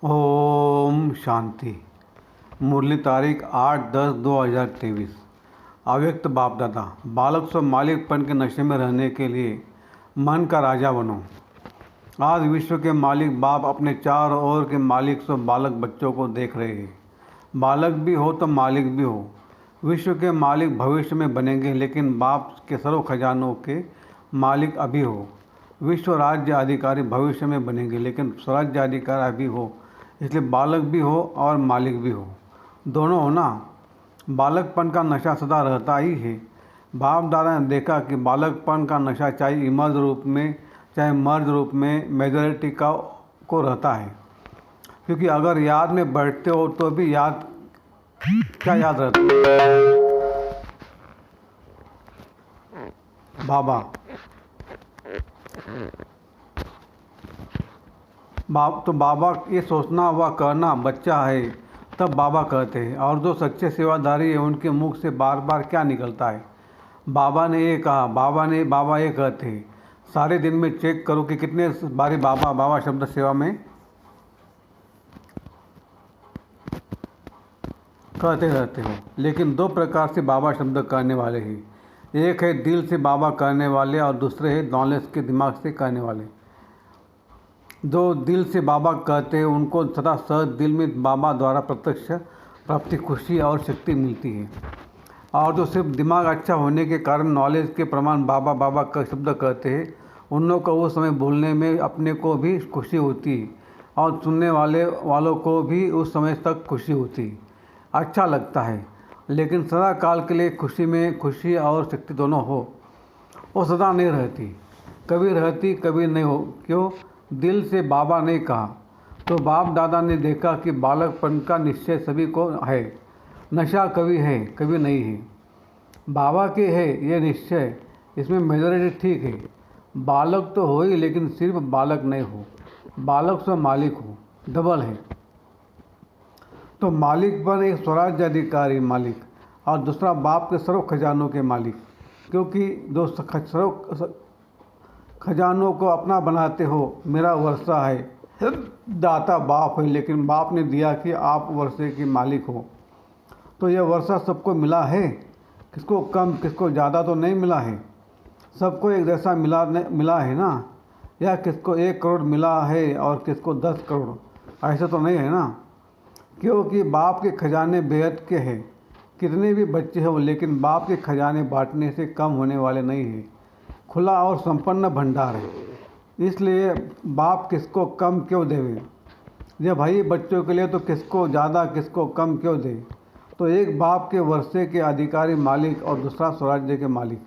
ओम शांति। मुरली तारीख 8/10/2023। अव्यक्त बाप दादा। बालक स्व मालिकपन के नशे में रहने के लिए मन का राजा बनो। आज विश्व के मालिक बाप अपने चारों ओर के मालिक स्व बालक बच्चों को देख रहे हैं। बालक भी हो तो मालिक भी हो। विश्व के मालिक भविष्य में बनेंगे, लेकिन बाप के सर्व खजानों के मालिक अभी हो। विश्व राज्य अधिकारी भविष्य में बनेंगे, लेकिन स्वराज्य अधिकारी अभी हो। इसलिए बालक भी हो और मालिक भी हो, दोनों हो ना। बालकपन का नशा सदा रहता ही है। बाप दादा ने देखा कि बालकपन का नशा चाहे इमर्ज रूप में चाहे मर्ज रूप में मेजॉरिटी का को रहता है। क्योंकि अगर याद में बैठते हो तो भी याद क्या याद रहता है। बाबा ये सोचना व कहना बच्चा है, तब बाबा कहते हैं। और जो सच्चे सेवादारी है उनके मुख से बार बार क्या निकलता है। बाबा ने ये कहा, बाबा ये कहते हैं। सारे दिन में चेक करो कि कितने बारी बाबा बाबा शब्द सेवा में कहते रहते हो। लेकिन दो प्रकार से बाबा शब्द कहने वाले हैं। एक है दिल से बाबा कहने वाले और दूसरे है नॉलेज के दिमाग से कहने वाले। जो दिल से बाबा कहते हैं उनको सदा सहज दिल में बाबा द्वारा प्रत्यक्ष प्राप्ति, खुशी और शक्ति मिलती है। और जो सिर्फ दिमाग अच्छा होने के कारण नॉलेज के प्रमाण बाबा बाबा का शब्द कहते हैं, उन लोगों को उस समय बोलने में अपने को भी खुशी होती है और सुनने वालों को भी उस समय तक खुशी होती है, अच्छा लगता है। लेकिन सदा काल के लिए खुशी में खुशी और शक्ति दोनों हो, वो सदा नहीं रहती। कभी रहती कभी नहीं हो। क्यों? दिल से बाबा ने कहा तो बाप दादा ने देखा कि बालकपन का निश्चय सभी को है। नशा कभी है कभी नहीं है। बाबा के है ये निश्चय, इसमें मेजॉरिटी ठीक है। बालक तो हो ही, लेकिन सिर्फ बालक नहीं हो। बालक से मालिक हो, डबल है। तो मालिक पर एक स्वराज्य अधिकारी मालिक और दूसरा बाप के सर्व खजानों के मालिक। क्योंकि जो सर्व खजानों को अपना बनाते हो, मेरा वर्षा है, दाता बाप है, लेकिन बाप ने दिया कि आप वर्षे के मालिक हो। तो यह वर्षा सबको मिला है, किसको कम किसको ज़्यादा तो नहीं मिला है। सबको एक जैसा मिला है ना। या किसको 1 करोड़ मिला है और किसको 10 करोड़, ऐसा तो नहीं है ना। क्योंकि बाप के खजाने बेहद के हैं। कितने भी बच्चे हो, लेकिन बाप के खजाने बांटने से कम होने वाले नहीं हैं। खुला और संपन्न भंडार है। इसलिए बाप किसको कम क्यों देवे। जब भाई बच्चों के लिए तो किसको ज़्यादा किसको कम क्यों दे। तो एक बाप के वर्षे के अधिकारी मालिक और दूसरा स्वराज्य के मालिक।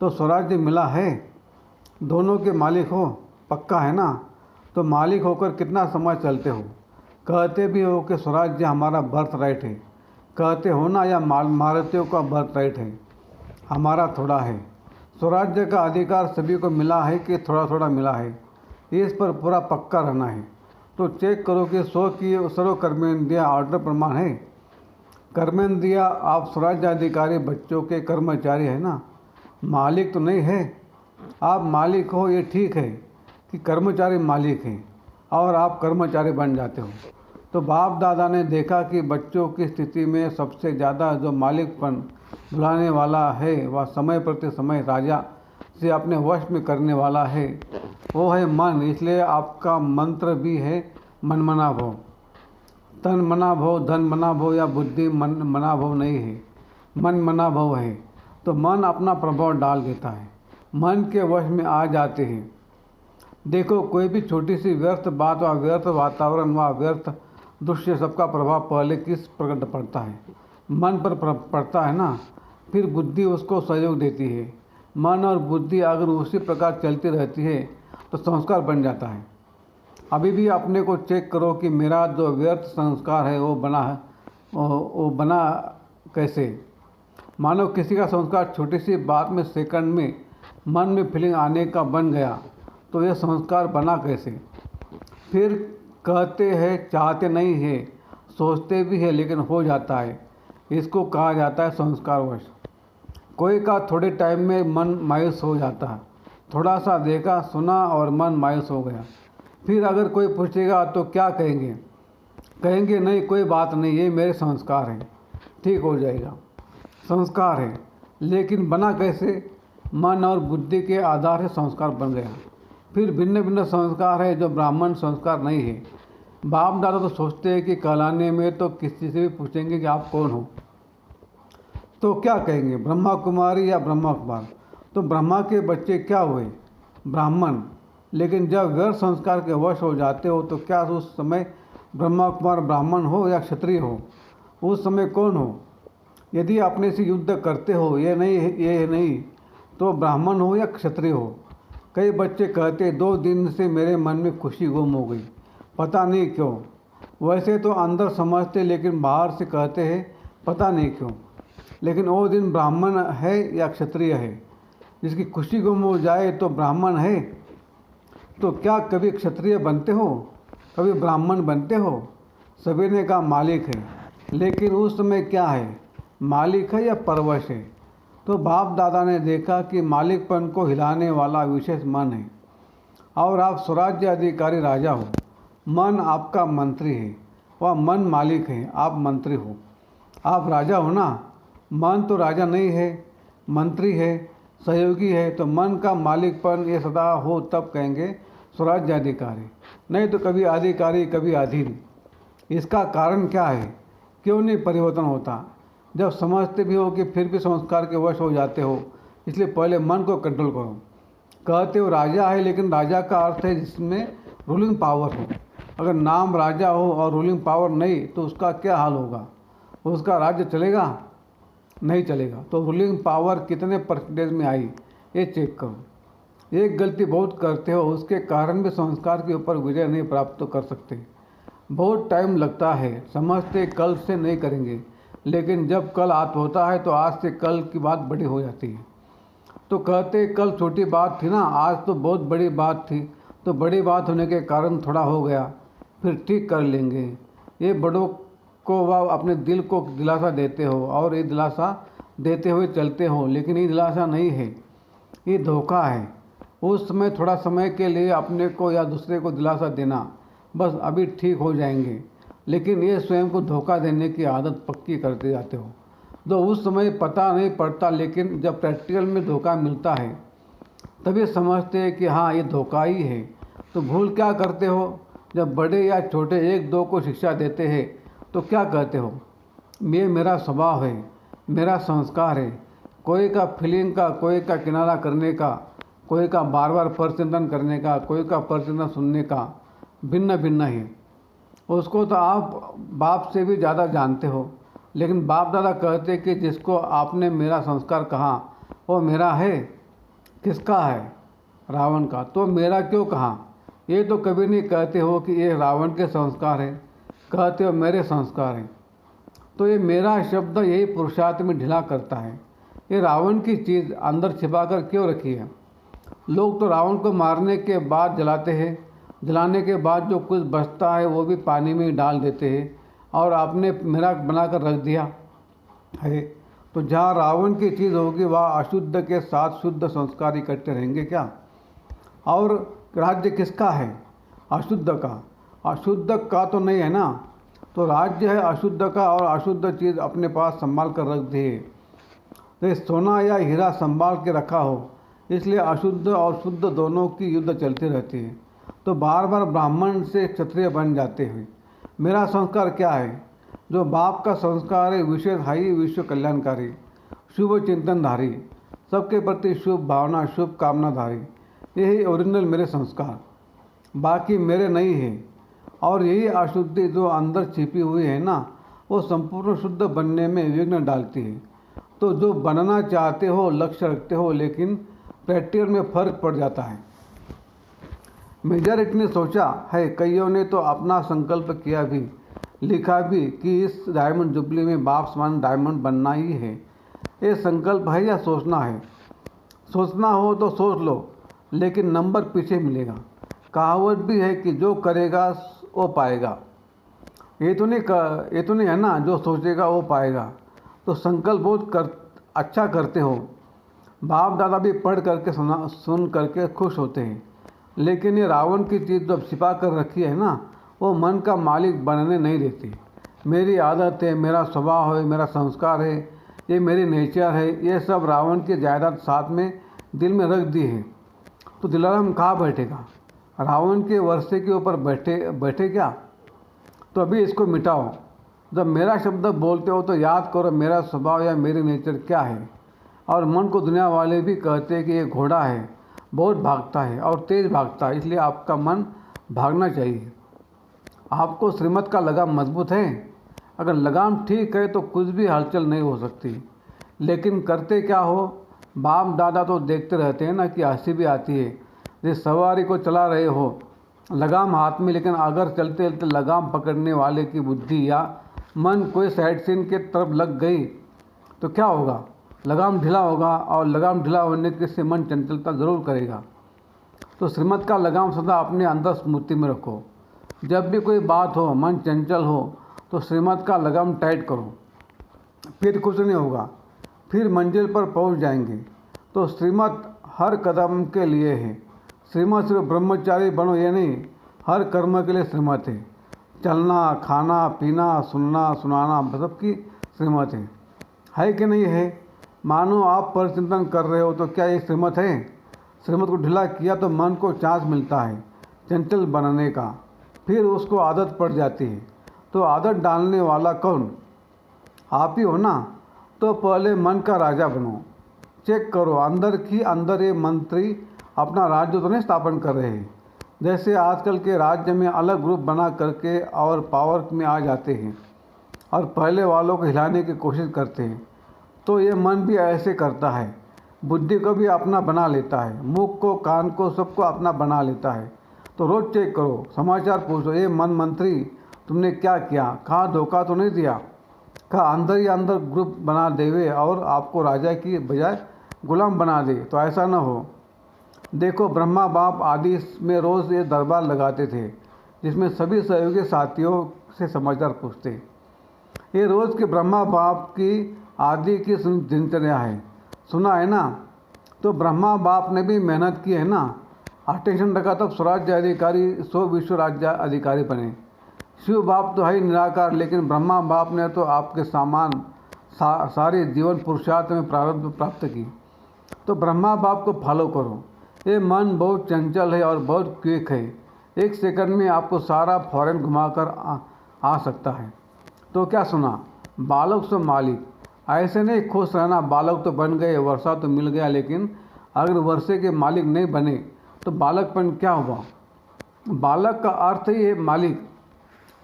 तो स्वराज्य मिला है, दोनों के मालिक हो, पक्का है ना। तो मालिक होकर कितना समय चलते हो। कहते भी हो कि स्वराज्य हमारा बर्थ राइट है, कहते हो ना, या मारुतियों का बर्थ राइट है, हमारा थोड़ा है। स्वराज्य का अधिकार सभी को मिला है कि थोड़ा थोड़ा मिला है, इस पर पूरा पक्का रहना है। तो चेक करो कि 100 की सर्व कर्मेंद्रियाँ ऑर्डर प्रमाण है। कर्मेंद्रियाँ, आप स्वराज्य अधिकारी बच्चों के कर्मचारी है ना, मालिक तो नहीं है। आप मालिक हो ये ठीक है कि कर्मचारी मालिक हैं और आप कर्मचारी बन जाते हो। तो बाप दादा ने देखा कि बच्चों की स्थिति में सबसे ज़्यादा जो मालिकपन बुलाने वाला है, वह समय प्रति समय राजा से अपने वश में करने वाला है, वो है मन। इसलिए आपका मंत्र भी है मन मना भव। तन मना भव, धन मना भव या बुद्धि मन मना भव नहीं है, मन मना भव है। तो मन अपना प्रभाव डाल देता है, मन के वश में आ जाते हैं। देखो, कोई भी छोटी सी व्यर्थ बात व व्यर्थ वातावरण व व्यर्थ दृश्य, सबका प्रभाव पहले किस प्रकार पड़ता है, मन पर पड़ता है ना। फिर बुद्धि उसको सहयोग देती है। मन और बुद्धि अगर उसी प्रकार चलती रहती है तो संस्कार बन जाता है। अभी भी अपने को चेक करो कि मेरा जो व्यर्थ संस्कार है वो बना कैसे। मानो किसी का संस्कार छोटी सी बात में सेकंड में मन में फीलिंग आने का बन गया, तो यह संस्कार बना कैसे। फिर कहते हैं, चाहते नहीं है, सोचते भी है, लेकिन हो जाता है। इसको कहा जाता है संस्कारवश। कोई का थोड़े टाइम में मन मायूस हो जाता है, थोड़ा सा देखा सुना और मन मायूस हो गया। फिर अगर कोई पूछेगा तो क्या कहेंगे, कहेंगे नहीं कोई बात नहीं, ये मेरे संस्कार हैं, ठीक हो जाएगा। संस्कार है, लेकिन बना कैसे? मन और बुद्धि के आधार से संस्कार बन गया। फिर भिन्न भिन्न संस्कार है जो ब्राह्मण संस्कार नहीं है। बाप दादा तो सोचते हैं कि कहलाने में तो किसी से भी पूछेंगे कि आप कौन हो, तो क्या कहेंगे, ब्रह्मा कुमारी या ब्रह्मा कुमार? तो ब्रह्मा के बच्चे क्या हुए? ब्राह्मण। लेकिन जब व्यर्थ संस्कार के वश हो जाते हो तो क्या उस समय ब्रह्मा कुमार ब्राह्मण हो या क्षत्रिय हो? उस समय कौन हो? यदि अपने से युद्ध करते हो ये नहीं तो ब्राह्मण हो या क्षत्रिय हो। कई बच्चे कहते 2 दिन से मेरे मन में खुशी गुम हो गई, पता नहीं क्यों। वैसे तो अंदर समझते लेकिन बाहर से कहते हैं पता नहीं क्यों। लेकिन वो दिन ब्राह्मण है या क्षत्रिय है? जिसकी खुशी गुम हो जाए तो ब्राह्मण है। तो क्या कभी क्षत्रिय बनते हो, कभी ब्राह्मण बनते हो? सभी ने कहा मालिक है। लेकिन उस समय क्या है, मालिक है या परवश है? तो बाप दादा ने देखा कि मालिकपन को हिलाने वाला विशेष मन है और आप स्वराज्य अधिकारी राजा हो। मन आपका मंत्री है, वह मन मालिक है, आप मंत्री हो। आप राजा हो ना, मन तो राजा नहीं है, मंत्री है, सहयोगी है। तो मन का मालिकपन ये सदा हो तब कहेंगे स्वराज्य अधिकारी, नहीं तो कभी अधिकारी कभी अधीन। इसका कारण क्या है, क्यों नहीं परिवर्तन होता? जब समझते भी हो कि फिर भी संस्कार के वश हो जाते हो, इसलिए पहले मन को कंट्रोल करो। कहते हो राजा है, लेकिन राजा का अर्थ है जिसमें रूलिंग पावर हो। अगर नाम राजा हो और रूलिंग पावर नहीं तो उसका क्या हाल होगा? उसका राज्य चलेगा? नहीं चलेगा। तो रूलिंग पावर कितने परसेंटेज में आई ये चेक करो। एक गलती बहुत करते हो, उसके कारण भी संस्कार के ऊपर विजय नहीं प्राप्त तो कर सकते। बहुत टाइम लगता है, समझते कल से नहीं करेंगे, लेकिन जब कल आता होता है तो आज से कल की बात बड़ी हो जाती है। तो कहते कल छोटी बात थी ना, आज तो बहुत बड़ी बात थी। तो बड़ी बात होने के कारण थोड़ा हो गया, फिर ठीक कर लेंगे। ये बड़ों को वह अपने दिल को दिलासा देते हो और ये दिलासा देते हुए चलते हो, लेकिन ये दिलासा नहीं है, ये धोखा है। उस समय थोड़ा समय के लिए अपने को या दूसरे को दिलासा देना, बस अभी ठीक हो जाएंगे, लेकिन ये स्वयं को धोखा देने की आदत पक्की करते जाते हो। तो उस समय पता नहीं पड़ता, लेकिन जब प्रैक्टिकल में धोखा मिलता है तभी समझते हैं कि हाँ ये धोखा ही है। तो भूल क्या करते हो? जब बड़े या छोटे एक दो को शिक्षा देते हैं तो क्या कहते हो, ये मेरा स्वभाव है, मेरा संस्कार है। कोई का फीलिंग का, कोई का किनारा करने का, कोई का बार बार परचिंतन करने का, कोई का परचिंतन सुनने का भिन्न भिन्न है। उसको तो आप बाप से भी ज़्यादा जानते हो, लेकिन बाप दादा कहते कि जिसको आपने मेरा संस्कार कहा वो मेरा है। किसका है? रावण का। तो मेरा क्यों कहा? ये तो कभी नहीं कहते हो कि ये रावण के संस्कार है, कहते हो मेरे संस्कार हैं। तो ये मेरा शब्द यही पुरुषार्थ में ढिला करता है। ये रावण की चीज़ अंदर छिपा कर क्यों रखी है? लोग तो रावण को मारने के बाद जलाते हैं, जलाने के बाद जो कुछ बचता है वो भी पानी में डाल देते हैं और आपने मेरा बनाकर रख दिया है। तो जहाँ रावण की चीज़ होगी वहाँ अशुद्ध के साथ शुद्ध संस्कार इकट्ठे रहेंगे क्या? और राज्य किसका है? अशुद्ध का। अशुद्ध का तो नहीं है ना, तो राज्य है अशुद्ध का और अशुद्ध चीज़ अपने पास संभाल कर रख दी है। तो सोना या हीरा संभाल के रखा हो, इसलिए अशुद्ध और शुद्ध दोनों की युद्ध चलती रहती है। तो बार बार ब्राह्मण से क्षत्रिय बन जाते हैं। मेरा संस्कार क्या है? जो बाप का संस्कार है विशेषहायी, विश्व कल्याणकारी, शुभ चिंतनधारी, सबके प्रति शुभ भावना, शुभ कामनाधारी, यही ओरिजिनल मेरे संस्कार, बाकी मेरे नहीं है। और यही अशुद्धि जो अंदर छिपी हुई है ना, वो संपूर्ण शुद्ध बनने में विघ्न डालती है। तो जो बनना चाहते हो, लक्ष्य रखते हो, लेकिन प्रैक्टिकल में फर्क पड़ जाता है। मेजॉरिटी ने सोचा है, कईयों ने तो अपना संकल्प किया भी, लिखा भी कि इस डायमंड जुबली में बाप समान डायमंड बनना ही है। ये संकल्प है या सोचना है? सोचना हो तो सोच लो, लेकिन नंबर पीछे मिलेगा। कहावत भी है कि जो करेगा वो पाएगा। ये तो नहीं है ना, जो सोचेगा वो पाएगा। तो संकल्प बहुत अच्छा करते हो। बाप दादा भी पढ़ करके सुन करके खुश होते हैं, लेकिन ये रावण की चीज़ जब छिपा कर रखी है ना, वो मन का मालिक बनने नहीं देती। मेरी आदत है, मेरा स्वभाव है, मेरा संस्कार है, ये मेरी नेचर है, ये सब रावण की जायदाद साथ में दिल में रख दी है। तो दिलाराम कहाँ बैठेगा? रावण के वर्षे के ऊपर बैठे क्या? तो अभी इसको मिटाओ। जब मेरा शब्द बोलते हो तो याद करो मेरा स्वभाव या मेरी नेचर क्या है। और मन को दुनिया वाले भी कहते हैं कि ये घोड़ा है, बहुत भागता है और तेज़ भागता है, इसलिए आपका मन भागना चाहिए। आपको श्रीमत का लगाम मजबूत है? अगर लगाम ठीक है तो कुछ भी हलचल नहीं हो सकती। लेकिन करते क्या हो? बाप दादा तो देखते रहते हैं ना कि हंसी भी आती है। जिस सवारी को चला रहे हो, लगाम हाथ में, लेकिन अगर चलते चलते लगाम पकड़ने वाले की बुद्धि या मन कोई साइड सीन के तरफ लग गई तो क्या होगा? लगाम ढीला होगा, और लगाम ढीला होने से मन चंचलता ज़रूर करेगा। तो श्रीमत का लगाम सदा अपने अंदर स्मृति में रखो। जब भी कोई बात हो, मन चंचल हो, तो श्रीमत का लगाम टाइट करो, फिर कुछ नहीं होगा, फिर मंजिल पर पहुंच जाएंगे। तो श्रीमत हर कदम के लिए है। श्रीमत सिर्फ ब्रह्मचारी बनो ये नहीं, हर कर्म के लिए श्रीमत है। चलना, खाना, पीना, सुनना, सुनाना सबकी श्रीमत है कि नहीं है? मानो आप परिचिंतन कर रहे हो तो क्या ये श्रीमत है? श्रीमत को ढीला किया तो मन को चांस मिलता है चंचल बनने का, फिर उसको आदत पड़ जाती है। तो आदत डालने वाला कौन? आप ही हो ना। तो पहले मन का राजा बनो। चेक करो अंदर ये मंत्री अपना राज्य तो नहीं स्थापन कर रहे हैं। जैसे आजकल के राज्य में अलग ग्रुप बना करके और पावर में आ जाते हैं और पहले वालों को हिलाने की कोशिश करते हैं। तो ये मन भी ऐसे करता है, बुद्धि को भी अपना बना लेता है, मुख को, कान को, सबको अपना बना लेता है। तो रोज़ चेक करो, समाचार पूछो, ये मन मंत्री तुमने क्या किया? कहाँ धोखा तो नहीं दिया? कहाँ अंदर ही अंदर ग्रुप बना देवे और आपको राजा की बजाय गुलाम बना दे? तो ऐसा ना हो। देखो, ब्रह्मा बाप आदि में रोज़ ये दरबार लगाते थे जिसमें सभी सहयोगी साथियों से समाचार पूछते। ये रोज़ के ब्रह्मा बाप की आदि की दिनचर्या है, सुना है ना? तो ब्रह्मा बाप ने भी मेहनत की है ना, अटेंशन रखा, तब स्वराज्य अधिकारी 100 विश्व राज्य अधिकारी बने। शिव बाप तो है ही निराकार, लेकिन ब्रह्मा बाप ने तो आपके सामान सारे जीवन पुरुषार्थ में प्रारब्ध प्राप्त की। तो ब्रह्मा बाप को फॉलो करो। ये मन बहुत चंचल है और बहुत क्विक है, 1 सेकंड में आपको सारा फॉरेन घुमाकर आ सकता है। तो क्या सुना? बालक से मालिक। ऐसे नहीं खुश रहना, बालक तो बन गए, वर्षा तो मिल गया, लेकिन अगर वर्षे के मालिक नहीं बने तो बालकपन क्या हुआ? बालक का अर्थ ही है मालिक,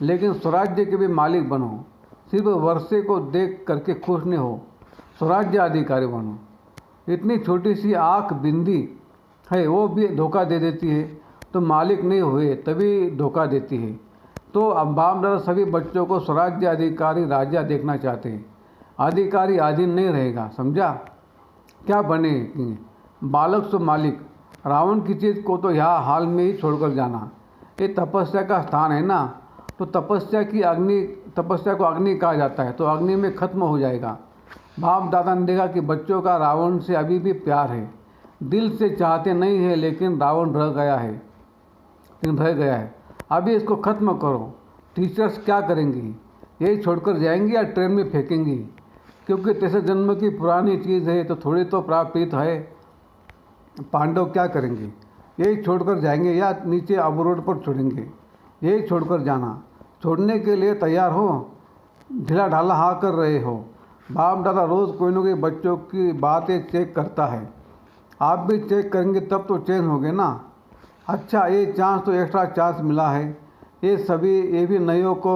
लेकिन स्वराज्य के भी मालिक बनो। सिर्फ वर्षे को देख करके खुश नहीं हो, स्वराज्य अधिकारी बनो। इतनी छोटी सी आँख बिंदी है, वो भी धोखा दे देती है। तो मालिक नहीं हुए तभी धोखा देती है। तो अब बाप दादा सभी बच्चों को स्वराज्य अधिकारी राजा देखना चाहते हैं। अधिकारी अधीन नहीं रहेगा, समझा? क्या बने? बालक से मालिक। रावण की चीज़ को तो यहाँ हाल में ही छोड़कर जाना। ये तपस्या का स्थान है ना, तो तपस्या को अग्नि कहा जाता है, तो अग्नि में खत्म हो जाएगा। बाप दादा ने देखा कि बच्चों का रावण से अभी भी प्यार है, दिल से चाहते नहीं है, लेकिन रावण रह गया है। अभी इसको ख़त्म करो। टीचर्स क्या करेंगी? यही छोड़कर जाएंगी या ट्रेन में फेंकेंगी? क्योंकि 3 जन्म की पुरानी चीज़ है तो थोड़ी तो प्राप्त है। पांडव क्या करेंगे? यही छोड़कर जाएंगे या नीचे अवरोध पर छोड़ेंगे? यही छोड़कर जाना। छोड़ने के लिए तैयार हो? ढीला ढाला हाँ कर रहे हो? बाप दादा रोज़ कोई न कोई बच्चों की बातें चेक करता है। आप भी चेक करेंगे तब तो चेंज होगे ना। अच्छा, ये चांस तो एक्स्ट्रा चांस मिला है। ये भी नयों को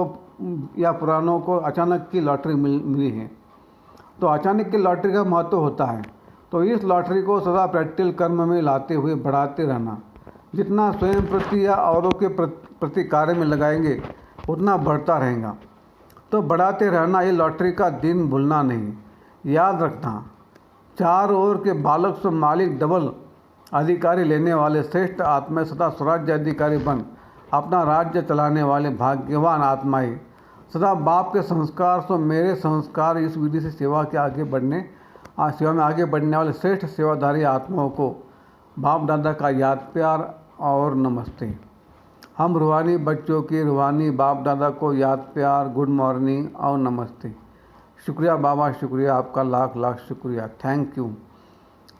या पुरानों को अचानक की लॉटरी मिली है। तो अचानक की लॉटरी का महत्व होता है। तो इस लॉटरी को सदा प्रैक्टिकल कर्म में लाते हुए बढ़ाते रहना। जितना स्वयं प्रति या औरों के प्रति कार्य में लगाएंगे उतना बढ़ता रहेगा। तो बढ़ाते रहना, ये लॉटरी का दिन भूलना नहीं। याद रखना, 4 ओर के बालक से मालिक डबल अधिकारी लेने वाले श्रेष्ठ आत्माएं सदा स्वराज्य अधिकारी बन अपना राज्य चलाने वाले भाग्यवान आत्माएं सदा बाप के संस्कार सो मेरे संस्कार इस विधि से सेवा में आगे बढ़ने वाले श्रेष्ठ सेवाधारी आत्माओं को बाप दादा का याद प्यार और नमस्ते। हम रूहानी बच्चों की रूहानी बाप दादा को याद, प्यार, गुड मॉर्निंग और नमस्ते। शुक्रिया बाबा, शुक्रिया, आपका लाख लाख शुक्रिया, थैंक यू।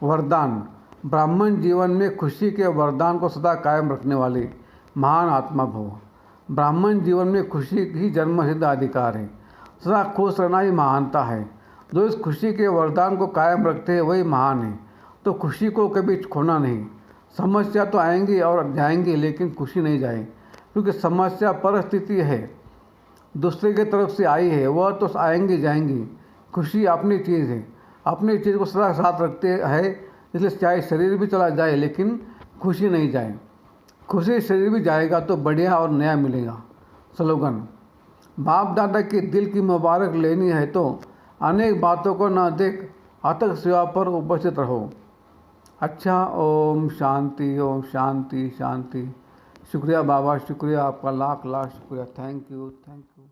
वरदान। ब्राह्मण जीवन में खुशी के वरदान को सदा कायम रखने वाले महान आत्मा भव। ब्राह्मण जीवन में खुशी ही जन्मसिद्ध अधिकार है। सदा खुश रहना ही महानता है। जो इस खुशी के वरदान को कायम रखते हैं वही महान है। तो खुशी को कभी खोना नहीं। समस्या तो आएंगी और जाएंगी, लेकिन खुशी नहीं जाए, क्योंकि समस्या परिस्थिति है, दूसरे की तरफ से आई है, वह तो आएंगी जाएंगी। खुशी अपनी चीज़ है, अपनी चीज़ को सदा साथ रखते हैं, इसलिए चाहे शरीर भी चला जाए लेकिन खुशी नहीं जाए। खुशी शरीर भी जाएगा तो बढ़िया और नया मिलेगा। स्लोगन। बाप दादा के दिल की मुबारक लेनी है तो अनेक बातों को न देख अथक सेवा पर उपस्थित रहो। अच्छा, ओम शांति, ओम शांति शांति। शुक्रिया बाबा, शुक्रिया, आपका लाख लाख शुक्रिया, थैंक यू, थैंक यू।